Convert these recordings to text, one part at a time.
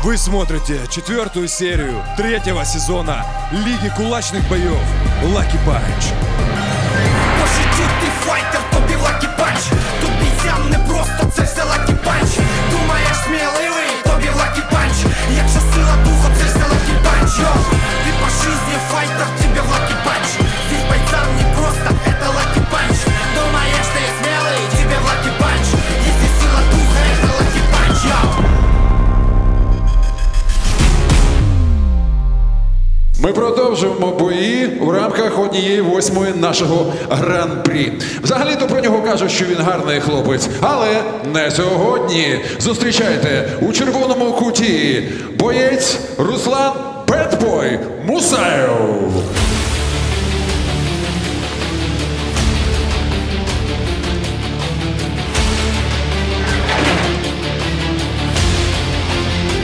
Вы смотрите 4-ю серию 3-го сезона Лиги кулачных боев Lucky Punch. Пошутіть ти файтер, тобі Lucky Punch. Тут бійцям не просто, це все Lucky Punch. Думаєш сміливий, тобі Lucky Punch. Якщо сила духа, це все Lucky Punch. Йо, ты по жизни файтер, тебе Lucky Punch. Здесь бойцам не просто, это Lucky Punch. Думаешь ты смелый, тебе Lucky Punch. Если сила духа, это Lucky Punch. Йо. Ми продовжуємо бої в рамках 1/8 нашого гран-прі. Взагалі-то про нього кажуть, що він гарний хлопець, але не сьогодні. Зустрічайте у червоному куті боєць Руслан Бедбой Мусаєв.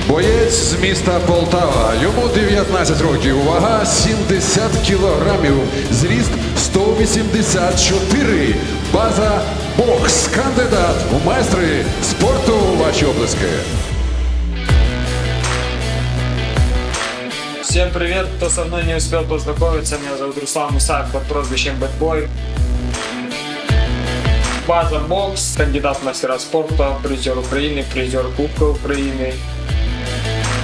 Боєць з міста Полтава. Йому 19 років, вага 70 кілограмів, зріст 184. База бокс. Кандидат у майстри спорту. Ваші оплески. Всем привет, кто со мной не успел познакомиться, меня зовут Руслан Мусаев под прозвищем Бэтбой. База бокс, кандидат в мастера спорта, призер Украины, призер Кубка Украины.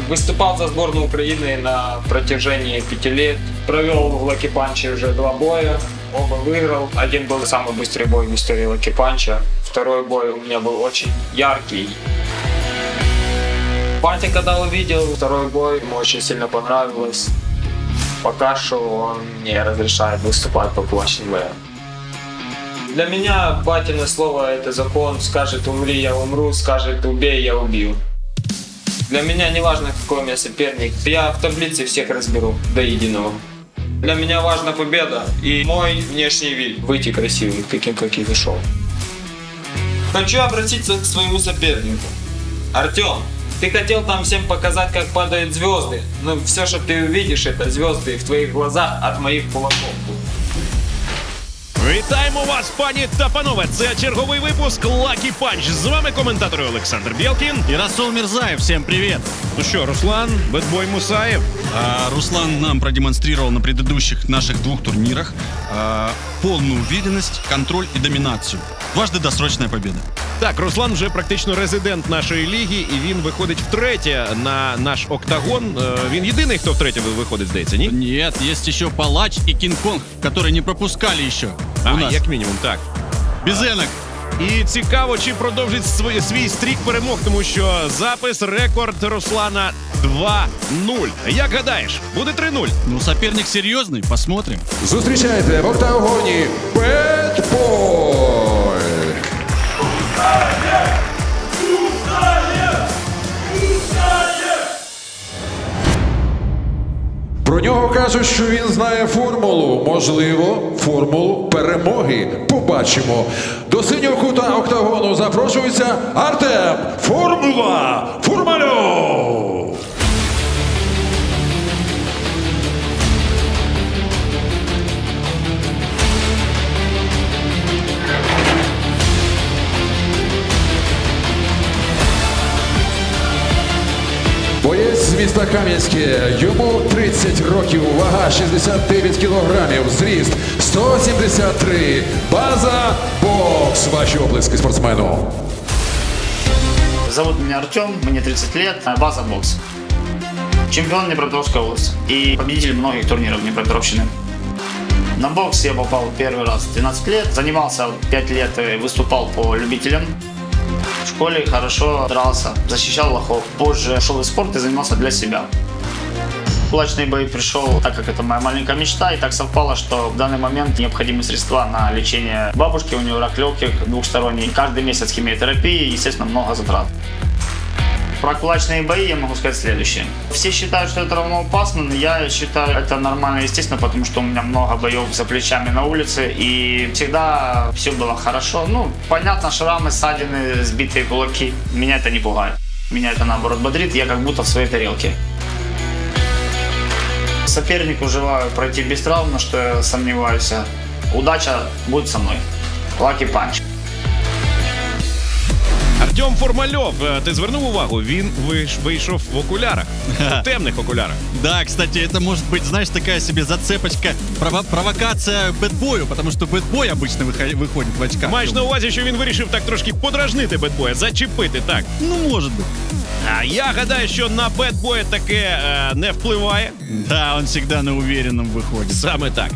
Выступал за сборную Украины на протяжении 5 лет. Провел в Lucky Punch уже 2 боя, оба выиграл. Один был самый быстрый бой в истории Lucky Punch. Второй бой у меня был очень яркий. Батя, когда увидел второй бой, ему очень сильно понравилось. Пока что он не разрешает выступать по кулачным боям. Для меня батино слово — это закон. Скажет умри, я умру, скажет убей, я убью. Для меня не важно, какой у меня соперник. Я в таблице всех разберу до единого. Для меня важна победа и мой внешний вид. Выйти красивым, каким как и зашел. Хочу обратиться к своему сопернику. Артем, ты хотел там всем показать, как падают звезды. Но все, что ты увидишь, это звезды в твоих глазах от моих кулаков. Вітаємо вас, пані та панове! Це черговий випуск Lucky Punch. З вами коментатори Олександр Білкін и Расул Мирзаев. Всем привет! Ну що, Руслан Бедбой Мусаев. Руслан нам продемонстрировал на предыдущих наших 2 турнирах полную уверенность, контроль и доминацию. Дважды досрочная победа. Так, Руслан вже практично резидент нашої ліги, і він виходить втретє на наш октагон. Він єдиний, хто втретє виходить, здається, ні? Нет, есть еще Палач и Кинг-Конг, которые не пропускали еще у нас. Як мінімум, так. Безенок. І цікаво, чи продовжить свій стрік перемог, тому що запис, рекорд Руслана 2-0. Як гадаєш, буде 3-0? Ну, соперник серьезный, посмотрим. Зустрічайте в октагоні Бедбой. Про нього кажуть, що він знає формулу. Можливо, формулу перемоги. Побачимо. До синього кута октагону запрошується Артем Формула Фурмальов. Боєць з міста Кам'янське, йому 30 років, вага 69 кілограмів, зріст 173, база бокс. Ваші оплески спортсмену. Зовут меня Артем, мне 30 лет, база бокс. Чемпион Днепропетровской области и победитель многих турниров Днепропетровщины. На бокс я попал первый раз в 12 лет, занимался 5 лет и выступал по любителям. В школе хорошо дрался, защищал лохов. Позже ушел из спорта и занимался для себя. В кулачные бои пришел, так как это моя маленькая мечта, и так совпало, что в данный момент необходимы средства на лечение бабушки, у нее рак легких двухсторонний. Каждый месяц химиотерапии, естественно, много затрат. Про кулачные бои я могу сказать следующее. Все считают, что это равноопасно, но я считаю это нормально и естественно, потому что у меня много боев за плечами на улице, и всегда все было хорошо. Ну, понятно, шрамы, ссадины, сбитые кулаки. Меня это не пугает. Меня это, наоборот, бодрит, я как будто в своей тарелке. Сопернику желаю пройти без травм, на что я сомневаюсь. Удача будет со мной. Lucky Punch. Артем Формальов, ти звернув увагу? Він вийшов в окулярах, в темних окулярах. Да, кстати, это может быть, знаешь, такая себе зацепочка, провокация бэтбою, потому что бэтбой обычно выходит в очках. Маєш на увазі, що він вирішив так трошки подражнити бетбоя, зачепити, так? Ну, может быть. А я гадаю, що на бетбоя таке не впливає. Да, он всегда на уверенном выходит. Саме так.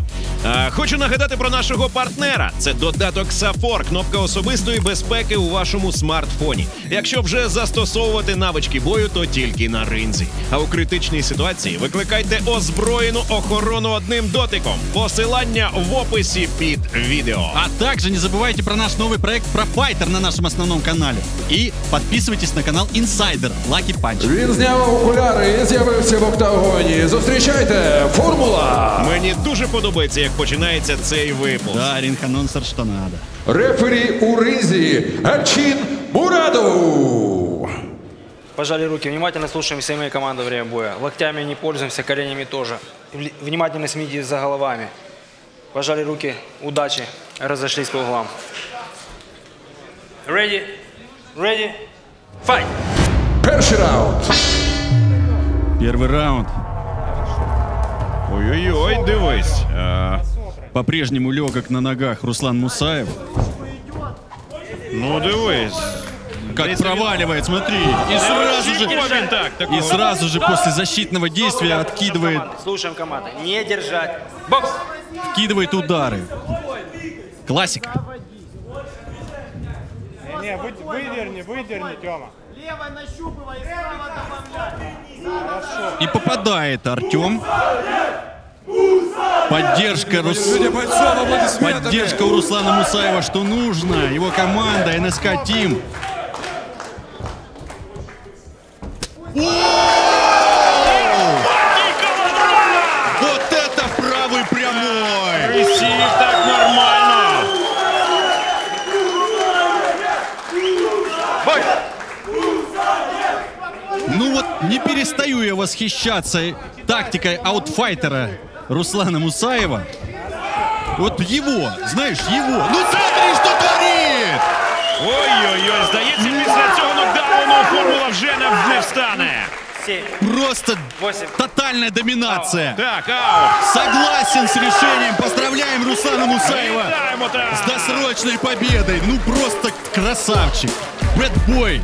Хочу нагадати про нашого партнера. Це додаток Сафор, кнопка особистої безпеки у вашому смартфоні. Якщо вже застосовувати навички бою, то тільки на ринзі. А у критичній ситуації викликайте озброєну охорону одним дотиком. Посилання в описі під відео. А также не забывайте про наш новый проект ProFighter на нашем основном канале. И подписывайтесь на канал Insider Lucky Punch. Він зняв окуляри і з'явився в октагоні. Зустрічайте, Формула! Мені дуже подобається, як починається цей випуск. Да, ринг-анонсер, что надо. Рефері у ринзі Арчин Мурадов. Пожали руки, внимательно слушаем все мои команды во время боя. Локтями не пользуемся, коленями тоже. Внимательно следите за головами. Пожали руки, удачи, разошлись по углам. Ready, ready, fight! Перший раунд. Первый раунд. Ой-ой-ой, дивись. По-прежнему легок на ногах Руслан Мусаев. Ну дивись. Как проваливает, смотри. И сразу же после защитного действия откидывает, Слушаем команды. Не держать. Бокс! вкидывает удары. Классика. Не, выдерни, Тёма. Левой нащупывай, справа добавляй. И попадает Артем. Поддержка, Поддержка у Руслана Мусаева, что нужно. Его команда НСК Team. Вот это правый прямой! Ресив так нормально. Ну вот не перестаю я восхищаться тактикой аутфайтера Руслана Мусаева. Вот его, знаешь, его. Ну смотри, что творит! Ой-ой-ой, здається, після цього нокдауну Формула вже не встане. 7, Просто 8. тотальная доминация. Так, аут. Согласен с решением. Поздравляем Руслана Мусаева Вітаємо, так. с досрочной победой. Ну просто красавчик. Бэтбой.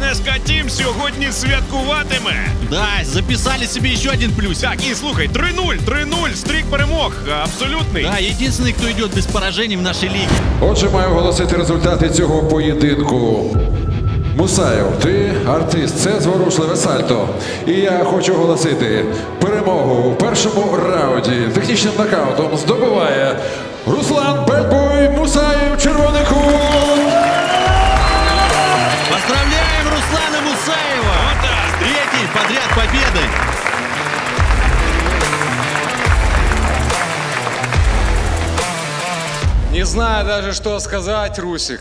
НСК Team сьогодні святкуватиме. Да, записали себе еще один плюс. Так, і слухай, 3-0, стрік перемог, абсолютний. Да, единственный, кто идет без поражений в нашей лиге. Отже, маю оголосити результати цього поєдинку. Мусаєв, ти артист, це зворушливе сальто. І я хочу оголосити перемогу в першому раунді технічним нокаутом здобуває Руслан Бетбой Мусаєв, червоний кут. Поздравляем Руслана Мусаева! Третий подряд победой! Не знаю даже, что сказать, Русик.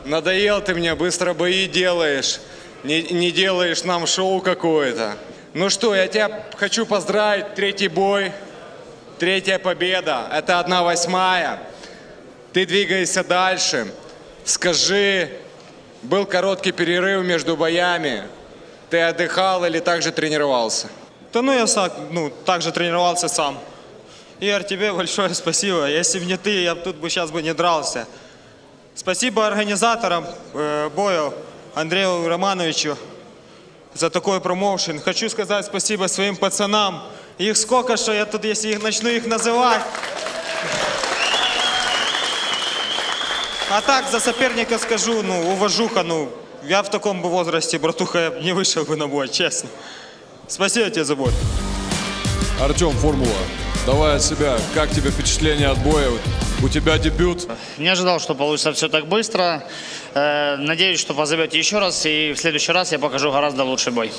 Надоел ты мне, быстро бои делаешь. Не делаешь нам шоу какое-то. Ну что, я тебя хочу поздравить. Третий бой, третья победа. Это 1/8. Ты двигаешься дальше. Скажи, был короткий перерыв между боями. Ты отдыхал или также тренировался? Да ну я также тренировался сам. Игорь, тебе большое спасибо. Если бы не ты, я тут бы сейчас бы не дрался. Спасибо организаторам боя Андрею Романовичу за такой промоушен. Хочу сказать спасибо своим пацанам. Их сколько, что я тут, если их начну их называть. А так, за соперника скажу, ну, уважуха, ну, я в таком бы возрасте, братуха, я не вышел бы на бой, честно. Спасибо тебе за бой. Артем, формула. Давай от себя. Как тебе впечатление от боя? У тебя дебют. Не ожидал, что получится все так быстро. Надеюсь, что позовете еще раз, и в следующий раз я покажу гораздо лучший бой.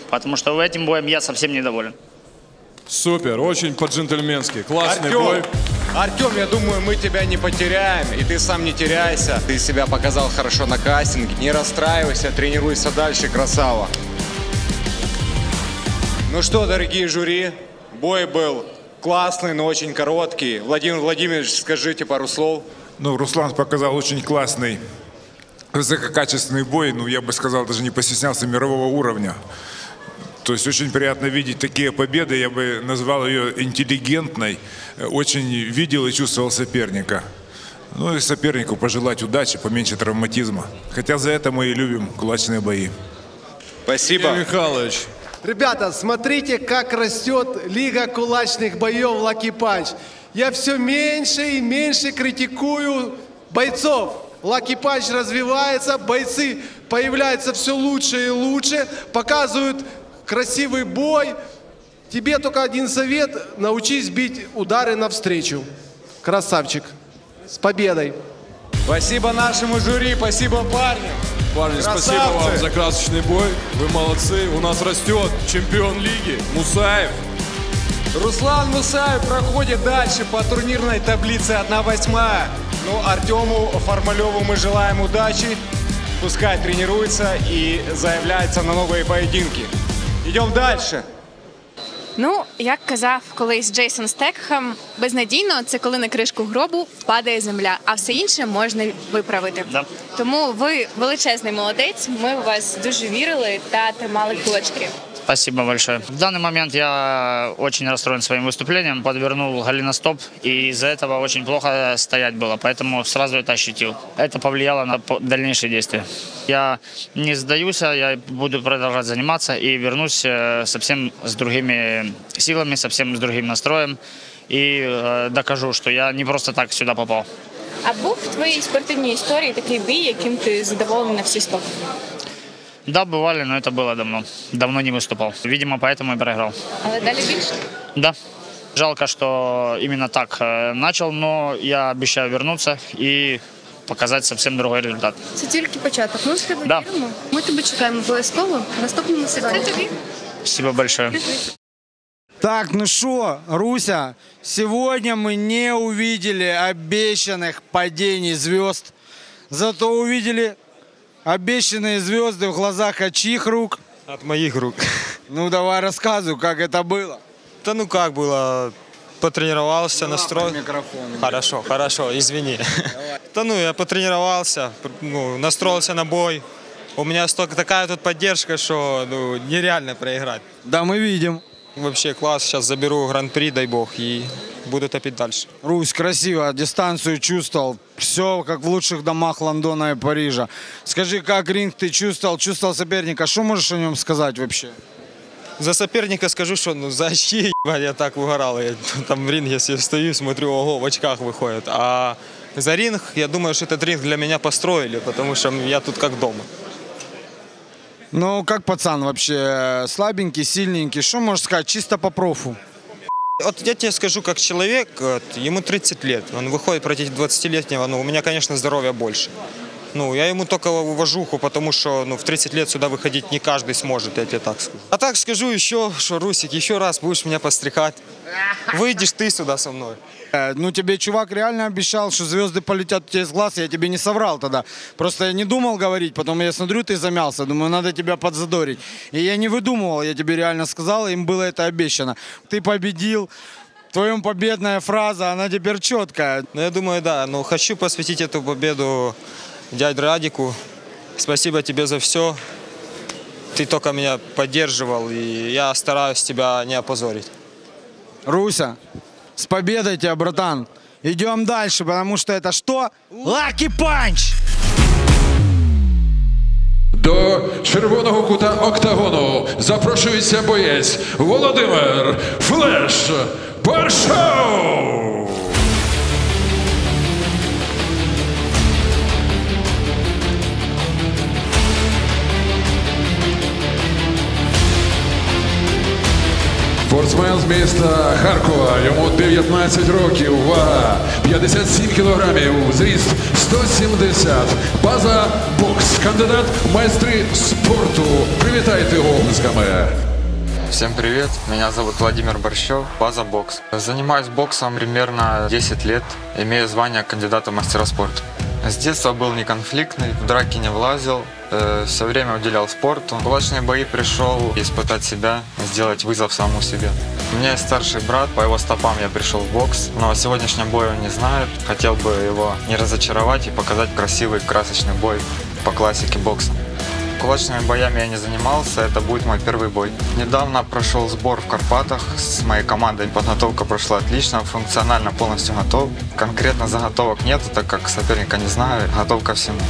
Потому что этим боем я совсем недоволен. Супер, очень по-джентльменски. Классный бой. Артем, я думаю, мы тебя не потеряем, и ты сам не теряйся. Ты себя показал хорошо на кастинге. Не расстраивайся, тренируйся дальше, красава. Ну что, дорогие жюри, бой был классный, но очень короткий. Владимир Владимирович, скажите пару слов. Ну, Руслан показал очень классный, высококачественный бой. Ну, я бы сказал, даже не постеснялся, мирового уровня. То есть очень приятно видеть такие победы. Я бы назвал ее интеллигентной. Очень видел и чувствовал соперника. Ну и сопернику пожелать удачи, поменьше травматизма. Хотя за это мы и любим кулачные бои. Спасибо. Игорь Михайлович. Ребята, смотрите, как растет Лига кулачных боев Lucky Punch. Я все меньше и меньше критикую бойцов. Lucky Punch развивается, бойцы появляются все лучше и лучше, показывают красивый бой. Тебе только один совет: научись бить удары навстречу. Красавчик. С победой. Спасибо нашему жюри, спасибо парням. Парни, спасибо вам за красочный бой. Вы молодцы. У нас растет чемпион лиги Мусаев. Руслан Мусаев проходит дальше по турнирной таблице 1/8. Ну, Артему Формалеву мы желаем удачи. Пускай тренируется и заявляется на новые поединки. Идем дальше. Ну, як казав колись Джейсон Стекхем, безнадійно – це коли на кришку гробу падає земля, а все інше можна виправити. Да. Тому ви величезний молодець, ми у вас дуже вірили та тримали кулачки. Спасибо большое. В данный момент я очень расстроен своим выступлением, подвернул голеностоп, и из-за этого очень плохо стоять было, поэтому сразу это ощутил. Это повлияло на дальнейшие действия. Я не сдаюсь, я буду продолжать заниматься и вернусь совсем с другими силами, совсем с другим настроем и докажу, что я не просто так сюда попал. А був в твоїй спортивній історії такий бій, яким ти задоволений на всі 100? Да, бывали, но это было давно. Давно не выступал. Видимо, поэтому и проиграл. Але далі більше? Да. Жалко, что именно так начал, но я обещаю вернуться и показать совсем другой результат. Це тільки початок. Ми в тебе Да. віримо. Ми тебе чекаємо обов'язково в наступному сезоні. Це тобі. Спасибо большое. Так, ну что, Руся, сегодня мы не увидели обещанных падений звезд, зато увидели обещанные звезды в глазах от чьих рук? От моих рук. Ну давай рассказывай, как это было. Да ну как было? Потренировался, настроил. Микрофон. Хорошо, извини. Да ну я потренировался, ну, настроился на бой. У меня такая тут поддержка, что ну, нереально проиграть. Да, мы видим. Вообще класс, сейчас заберу гран-при, дай бог, и буду топить дальше. Русь, красиво, дистанцию чувствовал. Все как в лучших домах Лондона и Парижа. Скажи, как ринг ты чувствовал соперника? Что можешь о нем сказать вообще? За соперника скажу, что ну, за очки я так угорал. Я там в ринге, если стою, смотрю, ого, в очках выходит. А за ринг, я думаю, что этот ринг для меня построили, потому что я тут как дома. Ну, как пацан вообще? Слабенький, сильненький. Что можешь сказать чисто по профу? Вот я тебе скажу, как человек, вот, ему 30 лет, он выходит против 20-летнего, ну, у меня, конечно, здоровья больше. Ну, я ему только уважуху, потому что ну, в 30 лет сюда выходить не каждый сможет, я тебе так скажу. А так скажу еще, что, Русик, еще раз будешь меня подстрекать, выйдешь ты сюда со мной. Ну, тебе чувак реально обещал, что звезды полетят у тебя из глаз, я тебе не соврал тогда. Просто я не думал говорить, потом я смотрю, ты замялся, думаю, надо тебя подзадорить. И я не выдумывал, я тебе реально сказал, им было это обещано. Ты победил, в твоем победная фраза, она теперь четкая. Ну, я думаю, да, но хочу посвятить эту победу дяде Радику. Спасибо тебе за все. Ты только меня поддерживал, и я стараюсь тебя не опозорить. Руся, с победой тебя, братан. Идем дальше, потому что это что? Lucky Punch! До червоного кута октагону запрошується боєць Володимир Флеш Паршов. Спортсмен з міста Харкова, йому 19 років, вага 57 кілограмів, зріст 170, база бокс, кандидат в майстри спорту. Привітайте його оплесками. Всем привет, меня зовут Владимир Борщев, база бокс. Занимаюсь боксом примерно 10 лет, имею звание кандидата в мастера спорта. С детства был неконфликтный, в драки не влазил, все время уделял спорту. В кулачные бои пришел испытать себя, сделать вызов самому себе. У меня есть старший брат, по его стопам я пришел в бокс, но о сегодняшнем бое он не знает. Хотел бы его не разочаровать и показать красивый, красочный бой по классике бокса. Кулачными боями я не занимался, это будет мой первый бой. Недавно прошел сбор в Карпатах с моей командой. Подготовка прошла отлично, функционально полностью готов. Конкретно заготовок нету, так как соперника не знаю, готов ко всему.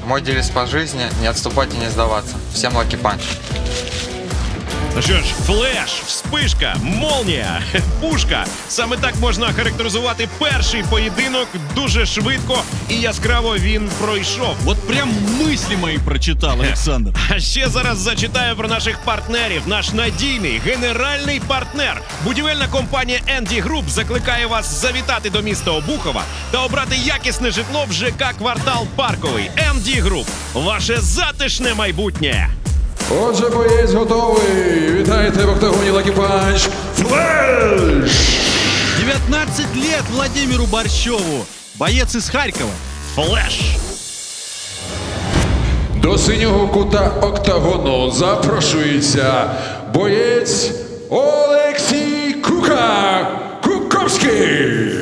Мой девиз по жизни – не отступать и не сдаваться. Всем лаки панч. Ну що ж, флеш, вспишка, молнія, пушка. Саме так можна характеризувати перший поєдинок. Дуже швидко і яскраво він пройшов. От прям мислі мої прочитав, Олександр. А ще зараз зачитаю про наших партнерів. Наш надійний генеральний партнер. Будівельна компанія ND Group закликає вас завітати до міста Обухова та обрати якісне житло в ЖК «Квартал Парковий». ND Group. Ваше затишне майбутнє. Отже, боєць готовий. Вітайте в октагоні Lucky Punch. Флеш! 19 лет Владимиру Борщеву. Боец из Харькова. Флеш! До синього кута октагону запрошується боєць Олексій Куковський.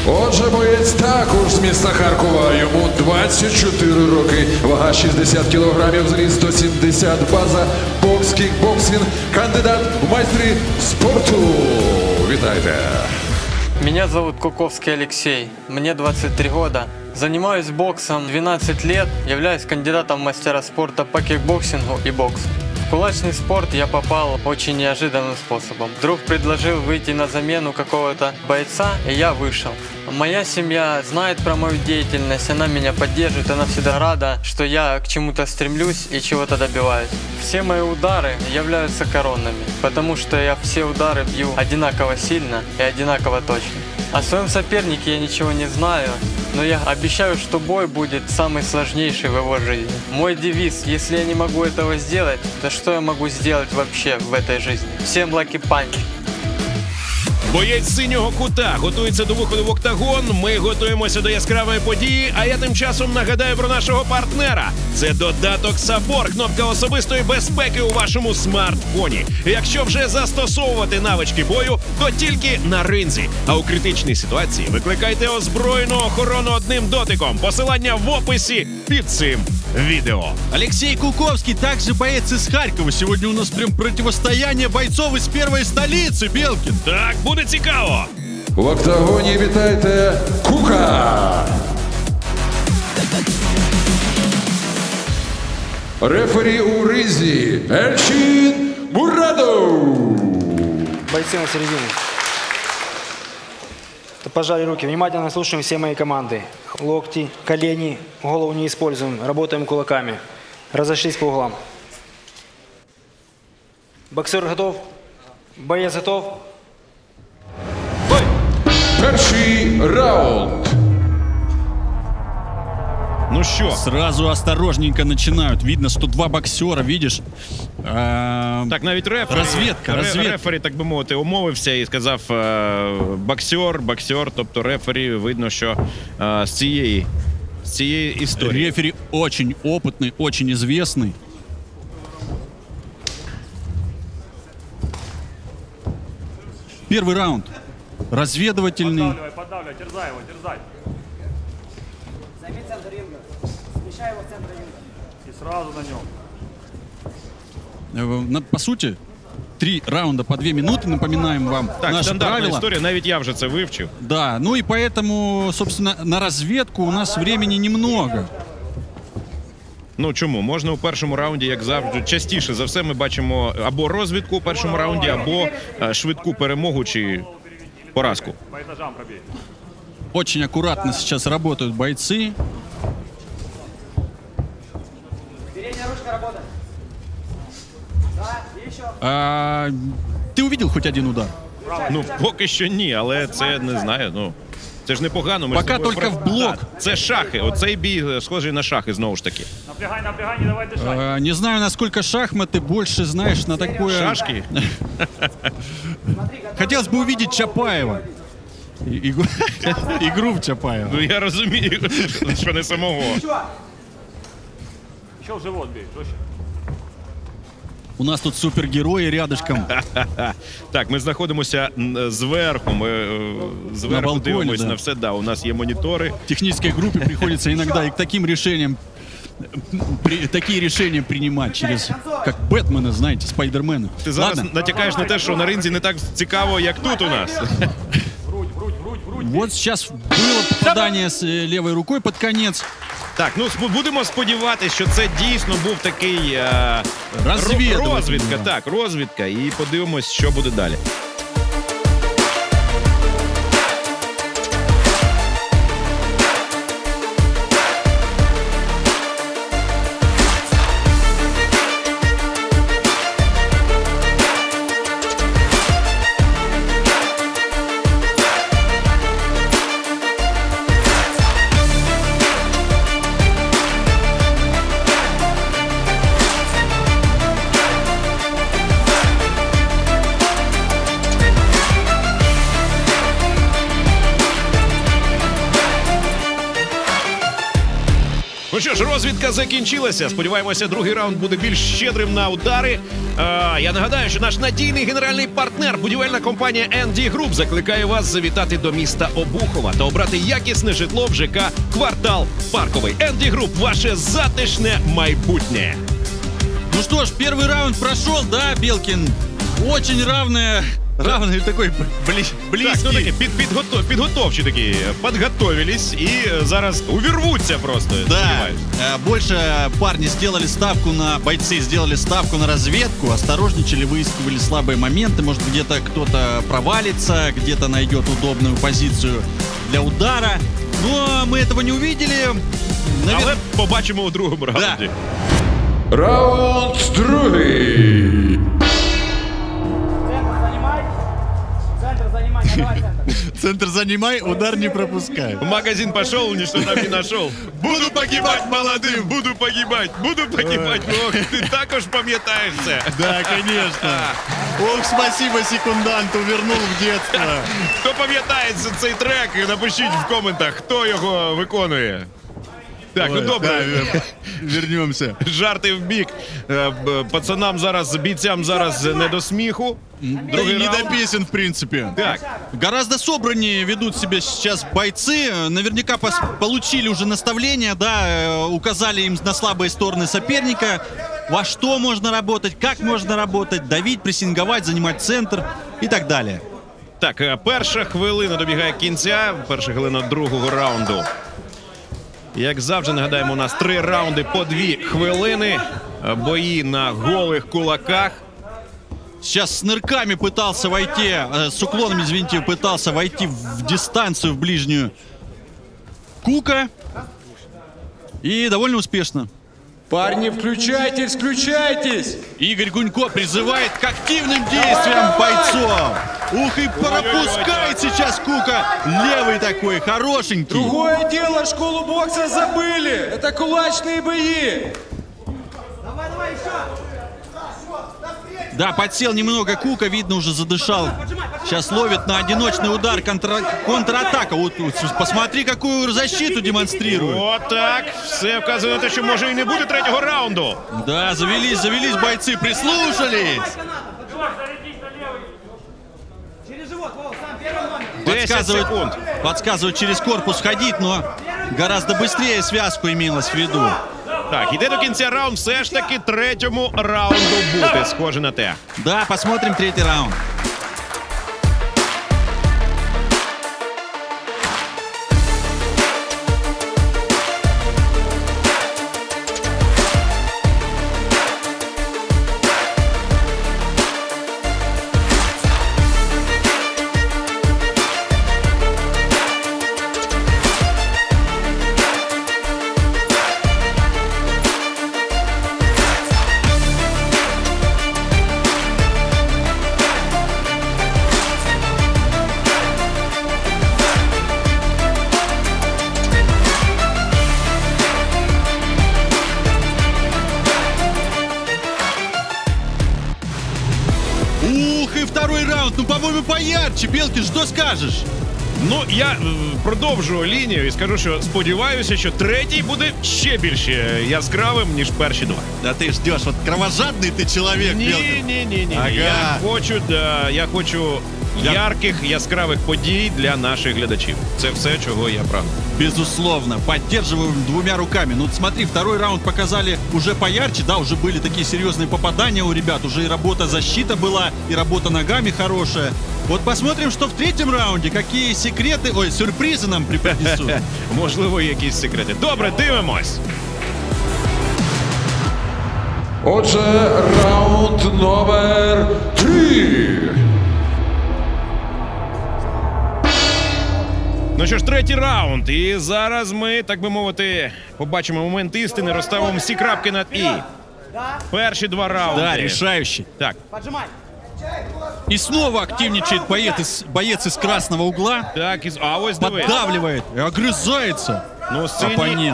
Отже, боєць також з міста Харкова, йому 24 роки, вага 60 кілограмів, зріст 170, база бокс, кікбоксинг, кандидат в майстри спорту. Вітайте! Меня зовут Куковский Алексей, мне 23 года. Занимаюсь боксом 12 лет, являюсь кандидатом в мастера спорта по кикбоксингу и боксу. В кулачный спорт я попал очень неожиданным способом. Друг предложил выйти на замену какого-то бойца, и я вышел. Моя семья знает про мою деятельность, она меня поддерживает, она всегда рада, что я к чему-то стремлюсь и чего-то добиваюсь. Все мои удары являются коронными, потому что я все удары бью одинаково сильно и одинаково точно. О своем сопернике я ничего не знаю, но я обещаю, что бой будет самый сложнейший в его жизни. Мой девиз: если я не могу этого сделать, то что я могу сделать вообще в этой жизни? Всем лаки панч! Боєць синього кута готується до виходу в октагон. Ми готуємося до яскравої події, а я тим часом нагадаю про нашого партнера. Це додаток Сафор, кнопка особистої безпеки у вашому смартфоні. Якщо вже застосовувати навички бою, то тільки на ринзі. А у критичній ситуації викликайте озброєну охорону одним дотиком. Посилання в описі під цим видео. Алексей Куковский, также боец из Харькова. Сегодня у нас прям противостояние бойцов из первой столицы, Белкин. Так, буде цікаво. В октагоні вітайте Кука. Рефері у ризі Эльчин Мурадов. Бойцы на середине. Пожали руки. Внимательно слушаем все мои команды. Локти, колени, голову не используем. Работаем кулаками. Разошлись по углам. Боксер готов? Боец готов? Бой! Перший раунд. Ну что? Сразу осторожненько начинают. Видно, что два боксера, видишь? Так, навіть рефері, розвідка. Рефері, так би мовити, умовився і сказав боксер, тобто рефері, видно, що з цієї історії. Рефери очень опытный, очень известный. Первый раунд. Разведывательный. Поддавливай, терзай его, терзай. Займи центр ринга. Смещай его в центр ринга. И сразу на нем. По сути, 3 раунда по 2 минуты, напоминаем вам Так, наши стандартна правила. історія, навіть я вже це вивчив. Да, ну и поэтому, собственно, на разведку у нас времени немного. Ну чому? Можна у першому раунді, як завжди, частіше за все ми бачимо або розвідку у першому раунді, або швидку перемогу чи поразку. По этажам пробей. Очень аккуратно сейчас работают бойцы. Передняя ручка работает. Да, и еще. Ти увидел хоч один удар? Ну, поки що ні, але це не знаю. Ну, це ж непогано. Пока тільки в блок. Це шахи. Оцей бій схожий на шахи, знову ж таки. Напрягай, напрягай, не давай дышать. Не знаю, насколько шахматы, больше знаешь на такое... Шашки? Хотелось бы увидеть Чапаева. Игру в Чапаева. Ну, я розумію, що не самого. Еще в живот бей, жестче. У нас тут супергерої рядышком. Так, ми знаходимося зверху. Ми зверху дивимося на все. Да, у нас є монітори. В технической группе приходится иногда и к таким решениям такие решения принимать через, как Бэтмена, знаете, Спайдермена. Ти зараз натякаєш на те, що на ринзі не так цікаво, як тут у нас. Вот сейчас было попадание с левой рукой под конец. Так, ну будемо сподіватися, що це дійсно був такий розвідка. Так, розвідка. І подивимось, що буде далі. Ну що ж, розвідка закінчилася. Сподіваємося, другий раунд буде більш щедрим на удари. Я нагадаю, що наш надійний генеральний партнер, будівельна компанія ND Group, закликає вас завітати до міста Обухова та обрати якісне житло в ЖК «Квартал Парковий». ND Group – ваше затишне майбутнє. Ну что ж, первый раунд прошел, да, Белкин? Очень равный такой близкий. Так, ну такі підготовчі такі, підготовились і зараз увірвуться просто. Да, больше парни бойцы сделали ставку на разведку, осторожничали, выискивали слабые моменты, может где-то кто-то провалится, где-то найдет удобную позицию для удара. Но мы этого не увидели. Але побачимо у другому раунді. Да. Раунд другий. Центр занимай, удар не пропускай. В магазин пошел, ничто там не нашел. Буду погибать молодым, буду погибать. Ох, ти також пам'ятаєш це. Да, конечно. Ох, спасибо секунданту, вернул в детство. Хто пам'ятає цей трек, напишіть в коментах, хто його виконує. Так, ну добре. Вернемся. Жарти в бік. Пацанам зараз, бійцям зараз не до сміху. Да и не до песен, в принципе. Так. Гораздо собраннее ведут себя сейчас бойцы. Наверняка получили уже наставления, да, указали им на слабые стороны соперника, во что можно работать, как можно работать, давить, прессинговать, занимать центр и так далее. Так, перша хвилина добігає кінця, перша хвилина другого раунду. Як завжди, нагадаємо, у нас 3 раунди по 2 хвилини. Бої на голих кулаках. Сейчас с нырками пытался войти, с уклоном, извините, пытался войти в дистанцию, в ближнюю Кука. И довольно успешно. Парни, включайтесь, включайтесь! Игорь Гунько призывает к активным действиям бойцов. Ух, и пропускает сейчас Кука. Левый такой, хорошенький. Другое дело, школу бокса забыли. Это кулачные бои. Давай, еще! Да, подсел немного Кука, видно, уже задышал. Сейчас ловит на одиночный удар, контратака. Вот, посмотри, какую защиту демонстрирует. Вот так. Все вказує на те, що може і не буде третього раунду. Да, завелись бойцы, прислушались. Через живот, Вов, сам первый номер. 10 секунд. Подсказывают через корпус ходить, но гораздо быстрее связку имелось в виду. Так, іде до кінця раунд, все ж таки третьому раунду бути, схоже на те. Да, посмотрим третий раунд. и второй раунд. Ну, по-моему, поярче. Белкин, что скажешь? Ну, я продовжу лінію і скажу, що сподіваюся, що третій буде ще більш яскравим, ніж перші два. Да ти ждеш, от кровожадний ти чоловік, Белкин. Ні. Ага. Я хочу ярких, яскравих подій для наших глядачів. Це все, чого я прагну. Безусловно, поддерживаем двумя руками. Ну, смотри, второй раунд показали уже поярче, да, уже были такие серьезные попадания у ребят, уже и работа защита была, и работа ногами хорошая. Вот посмотрим, что в третьем раунде, какие секреты, ой, сюрпризы нам преподнесут. Можливо, якісь секрети. Добре, дивимось. Отже, раунд номер 3. Ну що ж, третій раунд. І зараз ми, так би мовити, побачимо момент істини, розставимо всі крапки над «і». Перші два раунди. Да, решающий. Так. И снова активничает боец из красного угла. Так, а ось диви. Поддавливает и огрызается. Ну,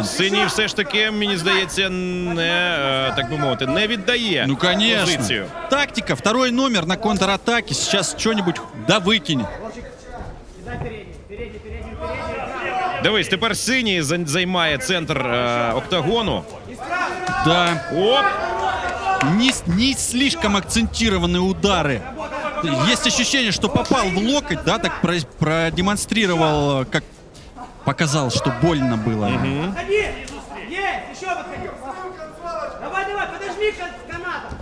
синій все ж таки, мені здається, не, так би мовити, не віддає позицію. Конечно. Тактика, второй номер на контратаке. Сейчас что-нибудь да выкинет. Дивись, тепер синій займає центр октагону. Да. Оп! Не слишком акцентированные удары. Есть ощущение, что попал в локоть, да, так продемонстрировал, как показал, что больно было. Подходи! Есть! Еще подходи! Давай, подожми к канатам!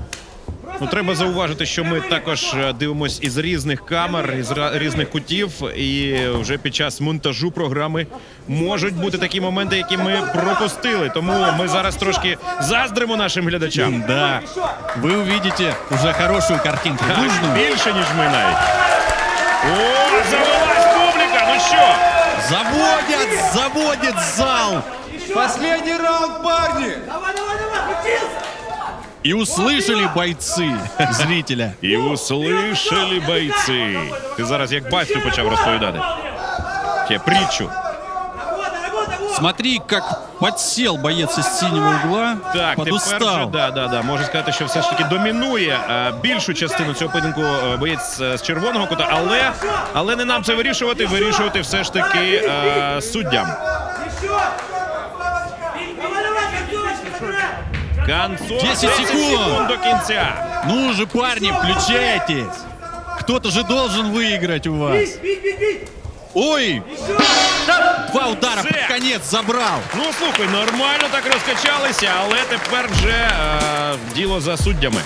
Ну, треба зауважити, що ми також дивимось із різних камер, із різних кутів, і вже під час монтажу програми можуть бути такі моменти, які ми пропустили. Тому ми зараз трошки заздримо нашим глядачам. Да. Ви увидите уже хорошую картинку. Так, більше, ніж ми навіть. О, завелась публіка, ну що? Заводят зал. Последний раунд, парни! Давай, крутился! И услышали бойцы зрителя. І услышали бойці. Ти зараз як батько почав розповідати. Притчу. Смотри, как подсел боец из синего угла, так, подустал. Да. Можу сказати, що все ж таки домінує більшу частину цього поєдинку боєць з червоного кута, але не нам це вирішувати все ж таки суддям. 10 секунд до конца. Ну же, парни, включайтесь. Кто-то же должен выиграть у вас. Ой! Два удара під конець забрав. Ну, слухай, нормально так розкачалися, але тепер вже діло за суддями.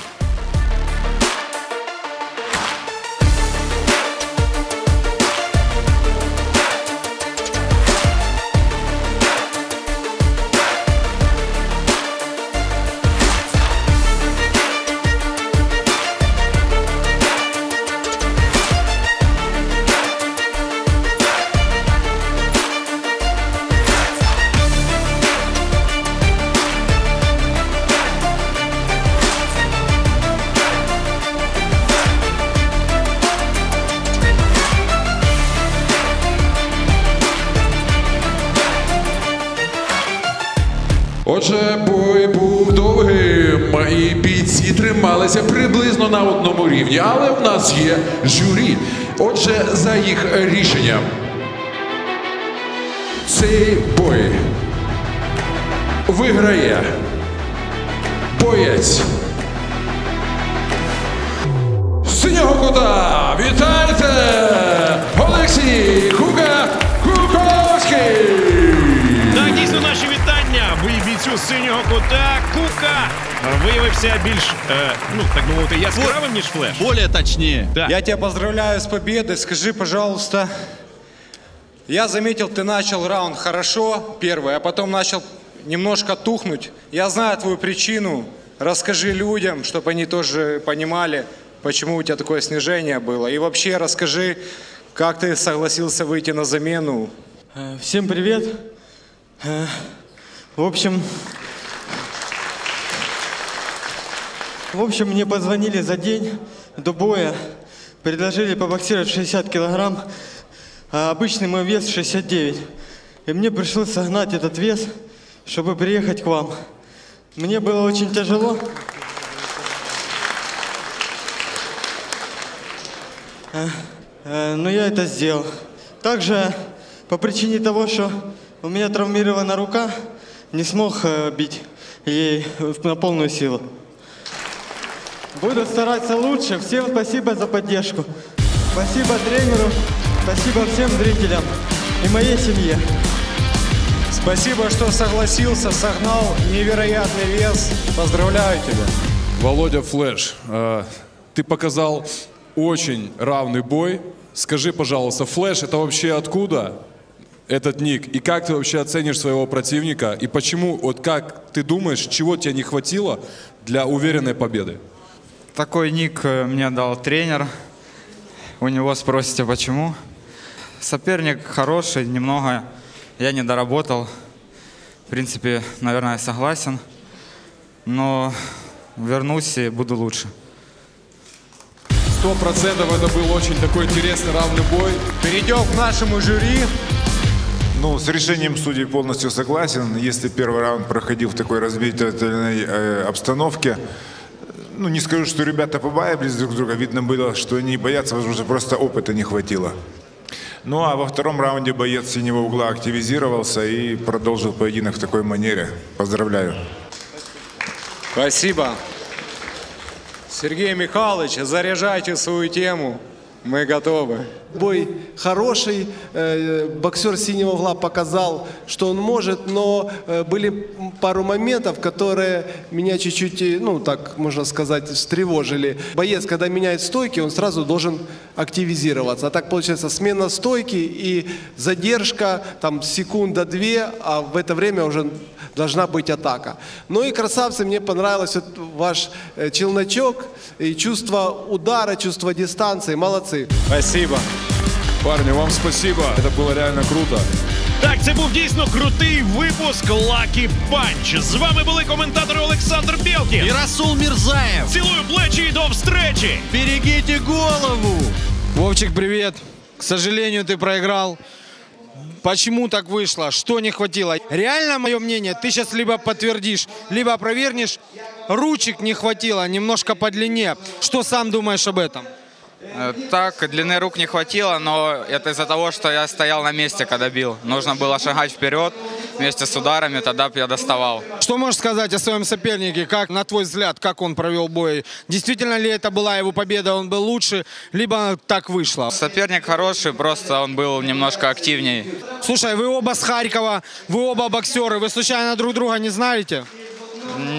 Отже, бой був довгим, і бійці трималися приблизно на одному рівні, але в нас є журі. Отже, за їх рішенням, цей бой виграє боєць синього кута. Вітайте! Олексій Куковський! Так, дійсно, наші вітання бійцю синього кута. Кука виявився більш, ну, так би мовити, яскравим, ніж Флеш. Более точнее. Да. Я тебя поздравляю с победой. Скажи, пожалуйста, я заметил, ты начал раунд хорошо, первый, а потом начал немножко тухнуть. Я знаю твою причину. Расскажи людям, чтобы они тоже понимали, почему у тебя такое снижение было. И вообще расскажи, как ты согласился выйти на замену. Всем привет. В общем, мне позвонили за день до боя, предложили побоксировать 60 килограмм, а обычный мой вес 69. И мне пришлось согнать этот вес, чтобы приехать к вам. Мне было очень тяжело. но я это сделал. Также по причине того, что у меня травмирована рука, не смог бить ей на полную силу. Буду стараться лучше. Всем спасибо за поддержку. Спасибо тренеру, спасибо всем зрителям и моей семье. Спасибо, что согласился, согнал невероятный вес. Поздравляю тебя. Володя Флэш, ты показал очень равный бой. Скажи, пожалуйста, Флэш это вообще откуда? Этот ник? И как ты вообще оценишь своего противника? И почему, вот как ты думаешь, чего тебе не хватило для уверенной победы? Такой ник мне дал тренер. У него спросите, почему. Соперник хороший, немного я не доработал. В принципе, наверное, согласен. Но вернусь и буду лучше. 100% это был очень такой интересный равный бой. Перейдем к нашему жюри. Ну, с решением судей полностью согласен. Если первый раунд проходил в такой разбирательной обстановке, ну, не скажу, что ребята побаивались друг друга. Видно было, что они боятся, возможно, просто опыта не хватило. Ну, а во втором раунде боец синего угла активизировался и продолжил поединок в такой манере. Поздравляю. Спасибо. Сергей Михайлович, заряжайте свою тему. Мы готовы. Бой хороший, боксер синего угла показал, что он может, но были пару моментов, которые меня чуть-чуть, ну так можно сказать, встревожили. Боец, когда меняет стойки, он сразу должен активизироваться. А так получается смена стойки и задержка, там секунда-две, а в это время уже должна быть атака. Ну и красавцы, мне понравилось вот ваш челночок и чувство удара, чувство дистанции. Молодцы. Спасибо. Парни, вам спасибо. Это было реально круто. Так, це був дійсно крутий випуск Lucky Punch. З вами були коментатори Олександр Белкін и Расул Мирзаев. Цілую плечі і до встречи. Берегите голову. Вовчик, привет. К сожалению, ты проиграл. Почему так вышло? Что не хватило? Реально, мое мнение, ты сейчас либо подтвердишь, либо опровергнешь. Ручек не хватило, немножко по длине. Что сам думаешь об этом? Так, длины рук не хватило, но это из-за того, что я стоял на месте, когда бил. Нужно было шагать вперед вместе с ударами, тогда бы я доставал. Что можешь сказать о своем сопернике? Как, на твой взгляд, как он провел бой? Действительно ли это была его победа, он был лучше, либо так вышло? Соперник хороший, просто он был немножко активнее. Слушай, вы оба с Харькова, вы оба боксеры, вы случайно друг друга не знаете?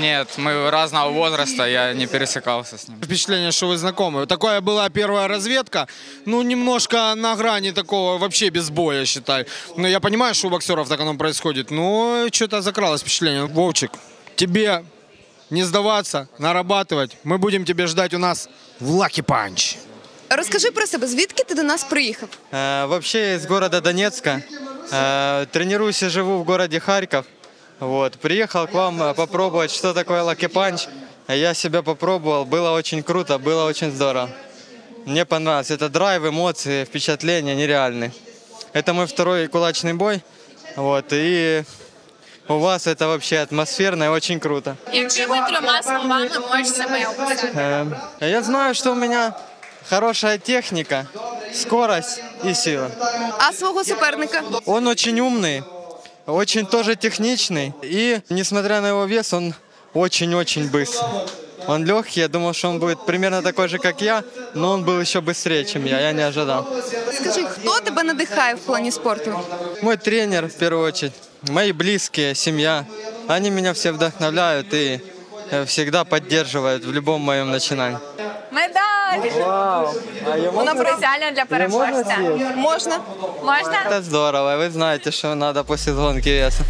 Нет, мы разного возраста, я не пересекался с ним. Впечатление, что вы знакомы. Такая была первая разведка, ну, немножко на грани такого, вообще без боя, считай. Но я понимаю, что у боксеров так оно происходит, но что-то закралось впечатление. Вовчик, тебе не сдаваться, нарабатывать. Мы будем тебя ждать у нас в Lucky Punch. Розкажи про себе, звідки ти до нас приїхав? Вообще из города Донецка. Тренируюсь и живу в городе Харьков. Вот. Приехал к вам попробовать, что такое Lucky Punch. Я себя попробовал, было очень круто, было очень здорово. Мне понравилось. Это драйв, эмоции, впечатления нереальные. Это мой второй кулачный бой. Вот. И у вас это вообще атмосферно и очень круто. Якщо ви трьома словами можеш себе описати? Я знаю, что у меня хорошая техника, скорость и сила. А свого суперника? Он очень умный. Очень тоже техничный. И, несмотря на его вес, он очень-очень быстрый. Он легкий, я думал, что он будет примерно такой же, как я, но он был еще быстрее, чем я не ожидал. Скажи, хто тебе надихає в плані спорту? Мой тренер, в первую очередь, мои близкие, семья. Они меня все вдохновляют и всегда поддерживают в любом моем начинании. Медаль! Вау! Вона спеціально для переможця. Можна? Можна? Это здорово, вы знаете, что надо после гонки веса.